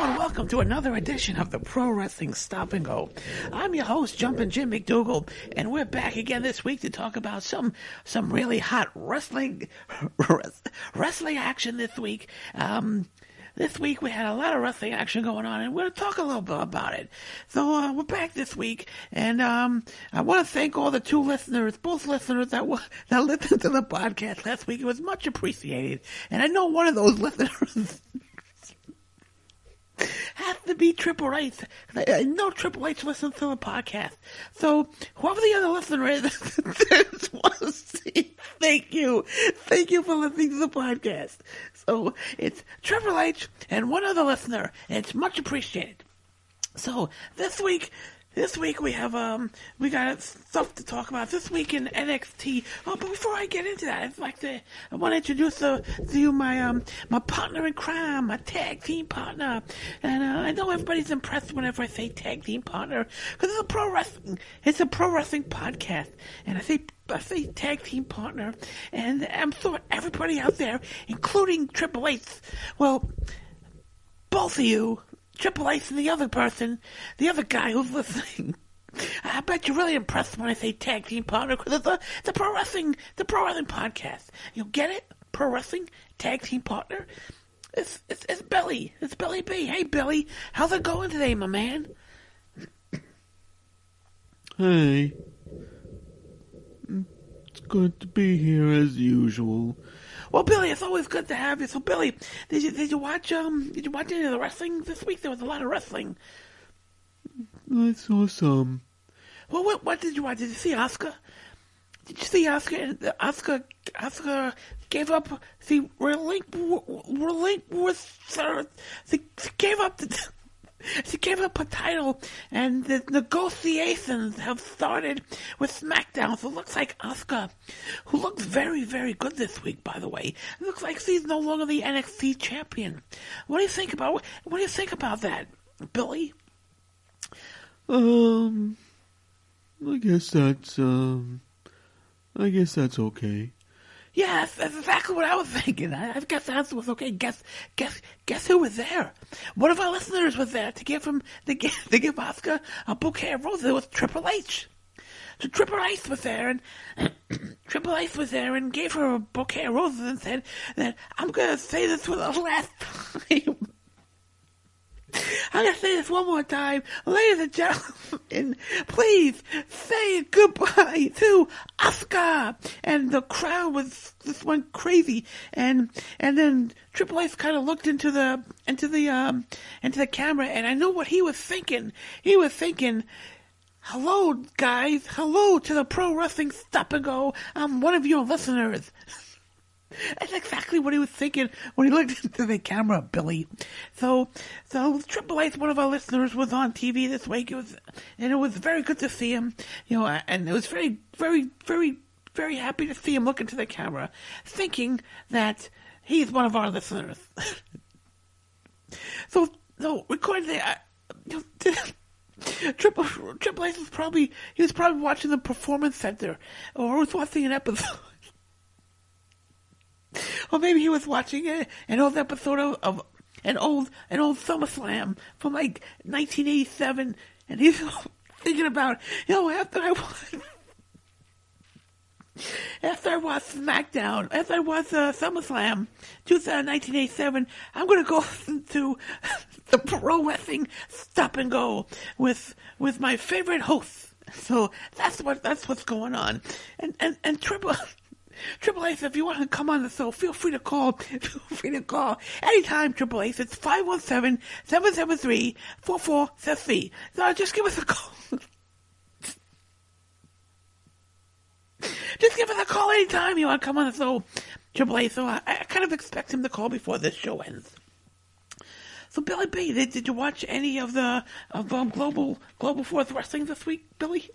and welcome to another edition of the Pro Wrestling Stop and Go. I'm your host, Jumpin' Jim McDougall, and we're back again this week to talk about some really hot wrestling action this week. This week we had a lot of wrestling action going on, and we're going to talk a little bit about it. So we're back this week, and I want to thank all the both listeners that listened to the podcast last week. It was much appreciated, and I know one of those listeners has to be Triple H. I know Triple H listens to the podcast. So, whoever the other listener is, I just want to say thank you. Thank you for listening to the podcast. So, it's Triple H and one other listener, and it's much appreciated. So, this week we have we got stuff to talk about this week in NXT. Oh, but before I get into that, I want to introduce to you my partner in crime, my tag team partner. And I know everybody's impressed whenever I say tag team partner because it's a pro wrestling podcast, and I say tag team partner, and I'm sure everybody out there, including Triple H, well, both of you, Triple H and the other person, the other guy who's listening, I bet you're really impressed when I say tag team partner because it's a pro wrestling podcast. You get it? Pro wrestling tag team partner. It's Billy. It's Billy B. Hey Billy, how's it going today, my man? Hey, it's good to be here as usual. Well, Billy, it's always good to have you. So, Billy, did you watch any of the wrestling this week? There was a lot of wrestling. I saw some. Well, what did you watch? Did you see Asuka? Did you see Asuka? Asuka gave up. She gave up the. She gave up a title, and the negotiations have started with SmackDown. So it looks like Asuka, who looks very, very good this week, by the way, it looks like she's no longer the NXT champion. What do you think about that, Billy? I guess that's okay. Yeah, that's exactly what I was thinking. I guess that was okay. Guess who was there? One of our listeners was there to give Asuka a bouquet of roses. It was Triple H. So Triple H was there, and gave her a bouquet of roses and said that I'm gonna say this for the last time. I'm going to say this one more time. Ladies and gentlemen, please say goodbye to Asuka. And the crowd just went crazy. And then Triple H kind of looked into the camera, and I know what he was thinking. He was thinking, hello, guys. Hello to the Pro Wrestling Stop and Go. I'm one of your listeners. That's exactly what he was thinking when he looked into the camera, Billy. So Triple H, one of our listeners, was on TV this week. It was very good to see him, and it was very, very, very, very happy to see him look into the camera, thinking that he's one of our listeners. So recording Triple H was probably watching the Performance Center, or was watching an episode. Or maybe he was watching an old episode of an old SummerSlam from like 1987, and he's thinking about, after I watched SmackDown, after I watched SummerSlam 1987, I'm going to go to the Pro Wrestling Stop and Go with my favorite hosts. So that's what's going on, and Triple H, if you want to come on the show, feel free to call. Anytime, Triple H. It's 517-773-4473. So just give us a call. Just give us a call anytime you want to come on the show, Triple H. So I kind of expect him to call before this show ends. So Billy B, did you watch any of Global Force Wrestling this week, Billy?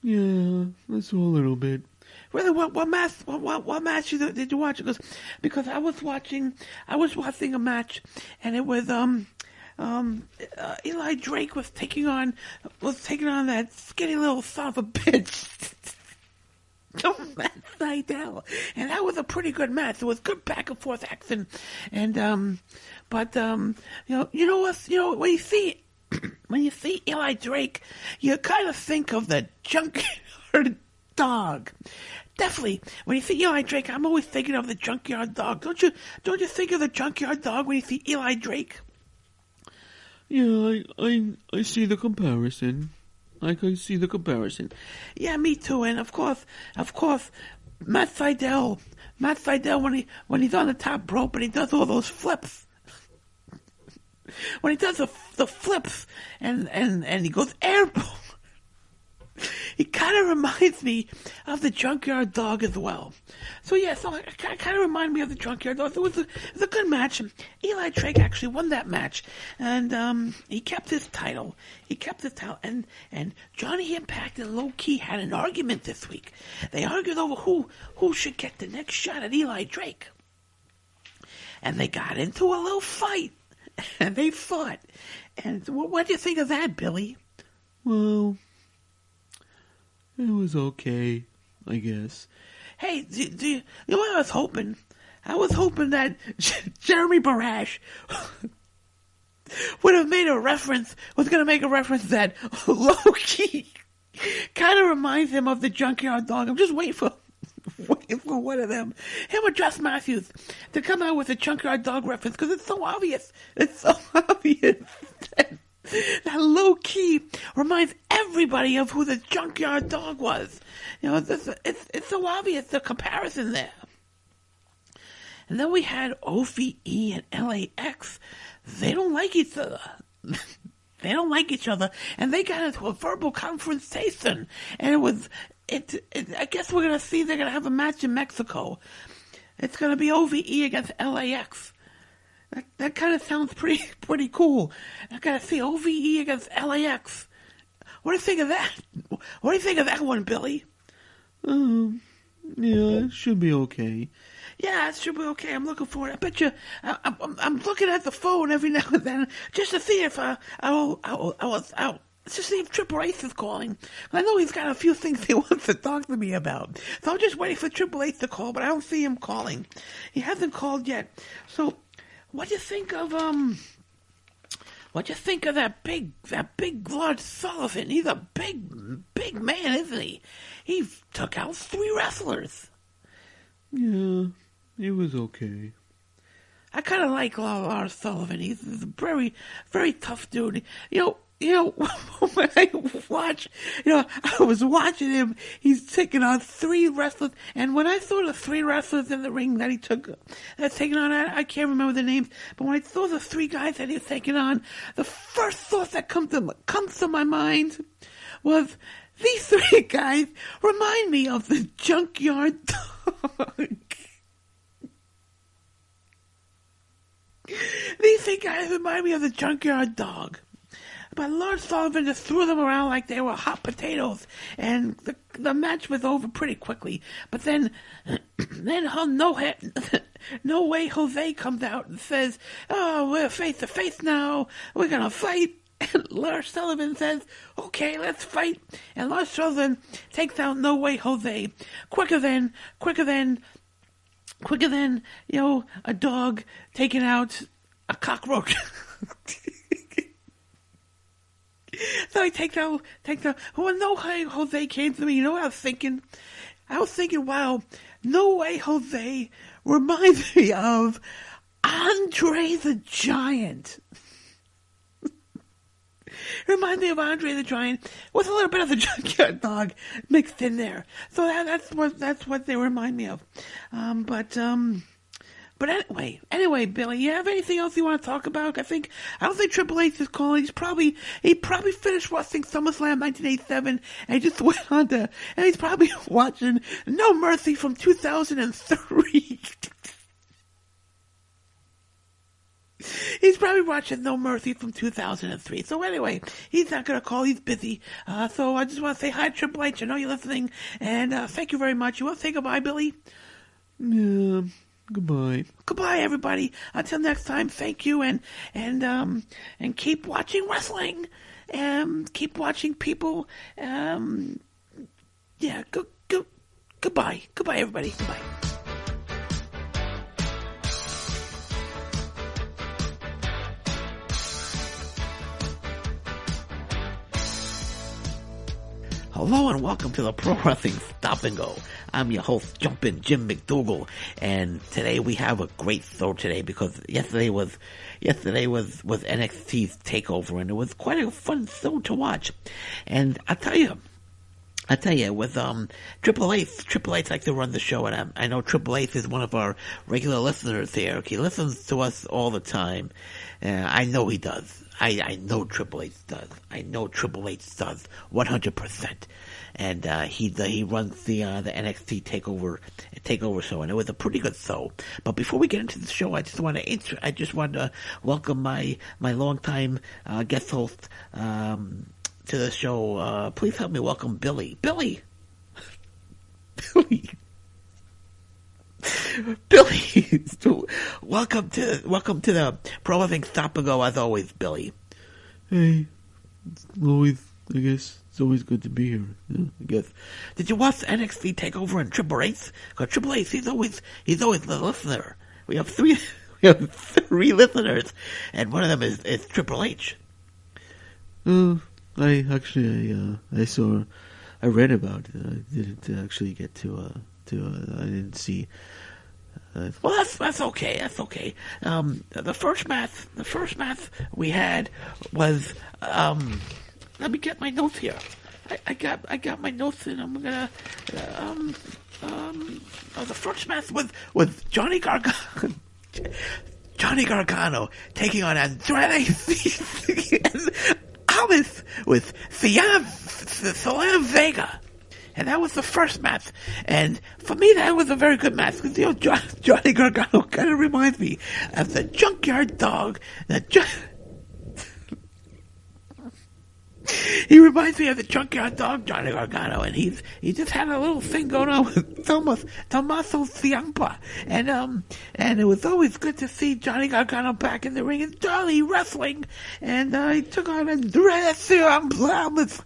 Yeah, I saw a little bit. Really, what match did you watch? Because I was watching a match, and it was Eli Drake was taking on that skinny little son of a bitch. to Matt Sydal, and that was a pretty good match. It was good back and forth action, and you know what? You know when you see Eli Drake, you kind of think of the Junkyard Dog. Definitely, when you see Eli Drake, I'm always thinking of the Junkyard Dog. Don't you think of the Junkyard Dog when you see Eli Drake? Yeah, I see the comparison. I can see the comparison. Yeah, me too. And of course, Matt Sydal when he's on the top rope and he does all those flips. When he does the flips and he goes airborne, he kind of reminds me of the Junkyard Dog as well. So yeah, it kind of reminded me of the Junkyard Dog. It was a good match. Eli Drake actually won that match, and he kept his title. And Johnny Impact and Low Key had an argument this week. They argued over who should get the next shot at Eli Drake, and they got into a little fight, and they fought. And what do you think of that, Billy? Well, it was okay, I guess. Hey, do you know what I was hoping? I was hoping that Jeremy Barash was going to make a reference that Loki kind of reminds him of the Junkyard Dog. I'm just waiting for one of them, him or Josh Matthews, to come out with a Junkyard Dog reference, because it's so obvious. It's so obvious that Low Key reminds everybody of who the Junkyard Dog was. You know, it's so obvious, the comparison there. And then we had OVE and LAX. They don't like each other. They don't like each other, and they got into a verbal confrontation. And I guess we're gonna see they're gonna have a match in Mexico. It's gonna be OVE against LAX. That kind of sounds pretty cool. I gotta see OVE against LAX. What do you think of that? What do you think of that one, Billy? Yeah, it should be okay. Yeah, it should be okay. I'm looking forward. I bet you, I'm looking at the phone every now and then just to see if just see if Triple H is calling. I know he's got a few things he wants to talk to me about, so I'm just waiting for Triple H to call. But I don't see him calling. He hasn't called yet. So, what do you think of that big Lord Sullivan? He's a big man, isn't he? He took out 3 wrestlers. Yeah, it was okay. I kind of like Lord Sullivan. He's a very, very tough dude. You know, when I was watching him, he's taking on 3 wrestlers, and when I saw the 3 wrestlers in the ring that that's taking on, I can't remember the names, but when I saw the 3 guys that he was taking on, the first thought that comes to my mind was, these 3 guys remind me of the Junkyard Dog. These 3 guys remind me of the Junkyard Dog. But Lord Sullivan just threw them around like they were hot potatoes, and the match was over pretty quickly. But then No Way Jose comes out and says, "Oh, we're face to face now. We're gonna fight." And Lord Sullivan says, "Okay, let's fight." And Lord Sullivan takes out No Way Jose quicker than a dog taking out a cockroach. So he takes out. When No Way Jose came to me, you know what I was thinking? I was thinking, wow, No Way Jose reminds me of Andre the Giant. Reminds me of Andre the Giant with a little bit of the Junkyard Dog mixed in there. So that's what they remind me of. But anyway, Billy, you have anything else you want to talk about? I don't think Triple H is calling. He probably finished watching SummerSlam 1987 and just went on to, and he's probably watching No Mercy from 2003. He's probably watching No Mercy from 2003. So anyway, he's not going to call. He's busy. So I just want to say hi, Triple H. I know you're listening, and thank you very much. You want to say goodbye, Billy? Yeah. Goodbye. Goodbye, everybody. Until next time, thank you, and keep watching wrestling, keep watching people. Yeah, Goodbye, everybody. Goodbye. Hello and welcome to the Pro Wrestling Stop and Go. I'm your host, Jumpin' Jim McDougall, and today we have a great show today because yesterday was NXT's Takeover, and it was quite a fun show to watch. And I tell you, with Triple H likes to run the show, and I know Triple H is one of our regular listeners here. He listens to us all the time. I know he does. I know Triple H does. I know Triple H does 100%. And he runs the NXT Takeover show, and it was a pretty good show. But before we get into the show, I just want to welcome my longtime guest host to the show. Please help me welcome Billy. Billy. Welcome to the Pro Wrestling Stop and Go as always, Billy. Hey, it's always good to be here. Yeah, I guess. Did you watch NXT Takeover and Triple H? Because Triple H, he's always the listener. We have three listeners, and one of them is Triple H. I read about it. I didn't actually get to I didn't see. Well, that's okay. That's okay. The first match we had was let me get my notes here. I got my notes, and I'm gonna the first match was Johnny Gargano taking on Andrade Almas with Zelina Vega. And that was the first match. And for me, that was a very good match. Because, Johnny Gargano kind of reminds me of the Junkyard Dog. He reminds me of the Junkyard Dog, Johnny Gargano. And he just had a little thing going on with Tommaso Ciampa. And it was always good to see Johnny Gargano back in the ring and Dolly wrestling. And he took on Andrade Ciampa.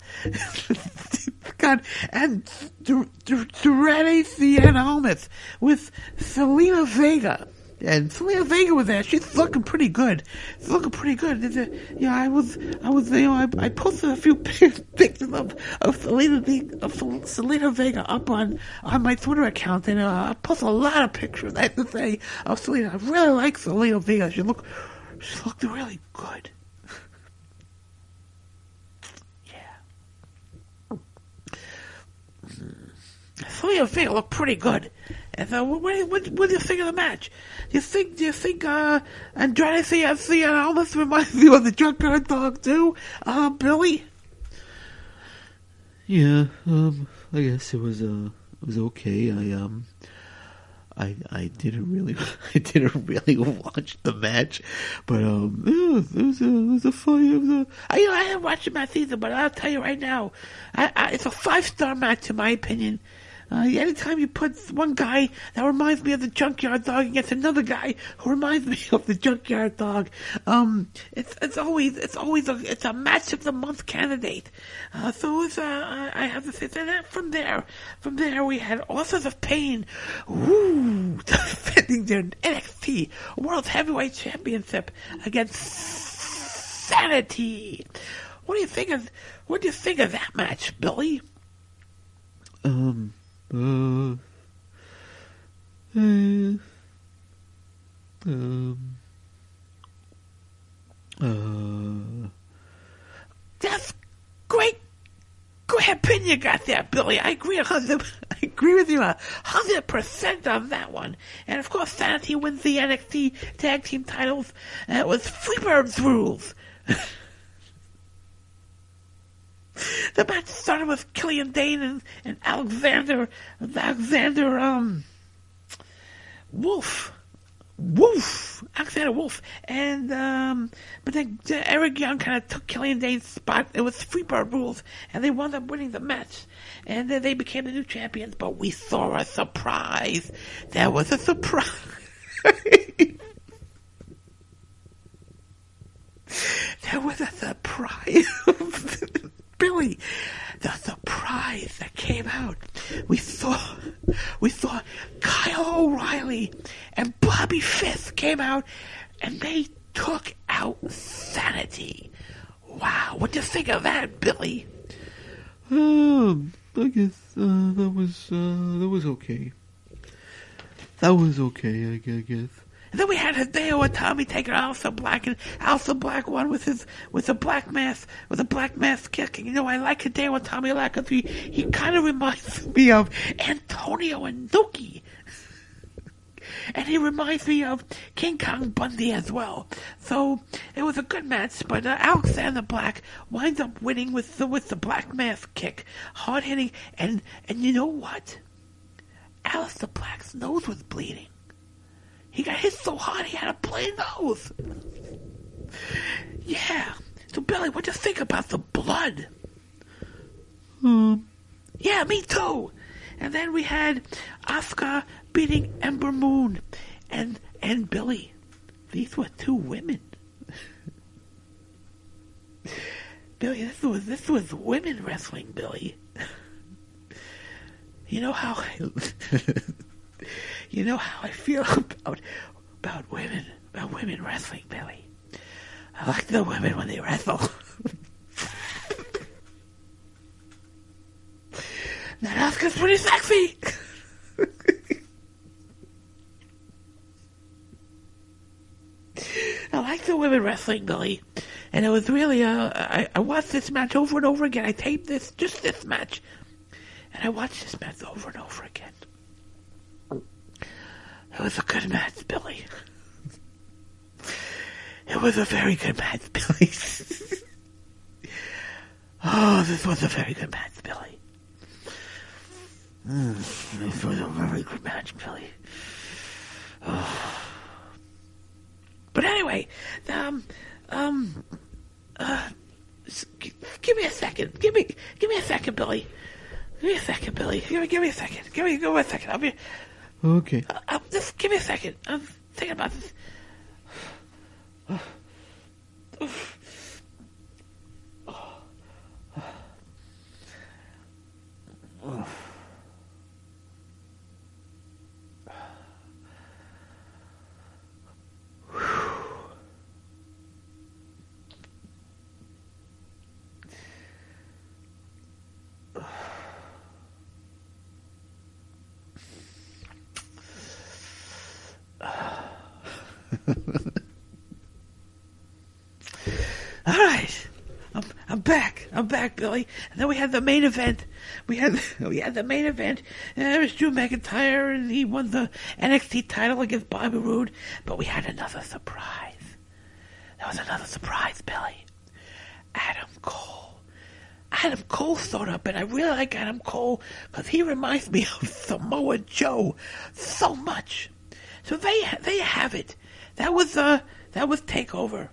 God, and Andrade Almas with Zelina Vega. And Zelina Vega was there. She's looking pretty good. I posted a few pictures of Zelina Vega up on my Twitter account, and I posted a lot of pictures, I have to say, of Zelina. I really like Zelina Vega. She looked really good. Zelina Vega looked pretty good. And so, what do you think of the match? Do you think Andrade Almas reminds you of the Junkyard Dog too, Billy? Yeah, I guess it was okay. I didn't really watch the match, but it was a fight. I haven't watched the match either, but I'll tell you right now, it's a 5-star match in my opinion. Anytime you put one guy that reminds me of the Junkyard Dog against another guy who reminds me of the Junkyard Dog, it's a match of the month candidate. I have to say that from there we had Authors of Pain, defending their NXT World Heavyweight Championship against Sanity. What do you think of that match, Billy? That's great opinion you got there, Billy. I agree with you 100% on that one. And of course, Sanity wins the NXT Tag Team titles with Freebird's rules. The match started with Killian Dane and Alexander Wolf, and but then Eric Young kind of took Killian Dane's spot. It was Freebird rules, and they wound up winning the match, and then they became the new champions. But we saw a surprise. There was a surprise. There was a surprise. Billy, the surprise that came out. We saw Sanity. Wow, what do you think of that, Billy? I guess that was okay. That was okay, I guess. And then we had Hideo Itami taking Aleister Black, and Aleister Black won with a black mass kick. And, I like Hideo Itami a lot because he kind of reminds me of Antonio Inoki. And he reminds me of King Kong Bundy as well. So it was a good match, but Alexander Black winds up winning with the black mass kick, hard hitting, and you know what? Aleister Black's nose was bleeding. He got hit so hard he had a plain nose. Yeah. So Billy, what do you think about the blood? Yeah, me too. And then we had Asuka beating Ember Moon, and Billy. These were two women. Billy, this was women wrestling, Billy. You know how I feel about women wrestling, Billy. I like the women when they wrestle. That Asuka's pretty sexy. I like the women wrestling, Billy. And it was really, I watched this match over and over again. I taped just this match. And I watched this match over and over again. It was a good match, Billy. It was a very good match, Billy. Oh, this was a very good match, Billy. This was a very good match, Billy. Oh. But anyway, give me a second. Give me a second, Billy. Give me a second, Billy. Give me a second. Give me a second. I'll be... Okay. Just give me a second. I'm thinking about this. All right, I'm back, Billy. And then we had the main event. We had the main event. And it was Drew McIntyre, and he won the NXT title against Bobby Roode. But we had another surprise. There was another surprise, Billy. Adam Cole. Adam Cole showed up, and I really like Adam Cole because he reminds me of Samoa Joe so much. So they have it. That was Takeover.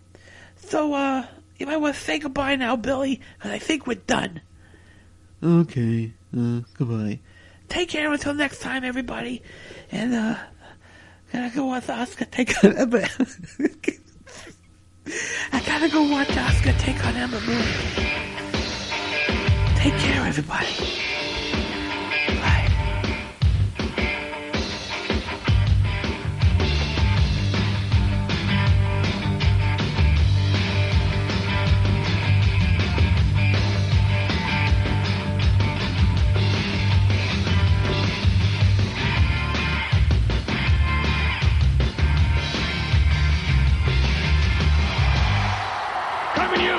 So you might want to say goodbye now, Billy, because I think we're done. Okay. Goodbye. Take care until next time, everybody. And gotta go watch Asuka take on Ember. I gotta go watch Asuka take on Ember Moon. Take care, everybody. Bye.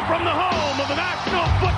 From the home of the National Football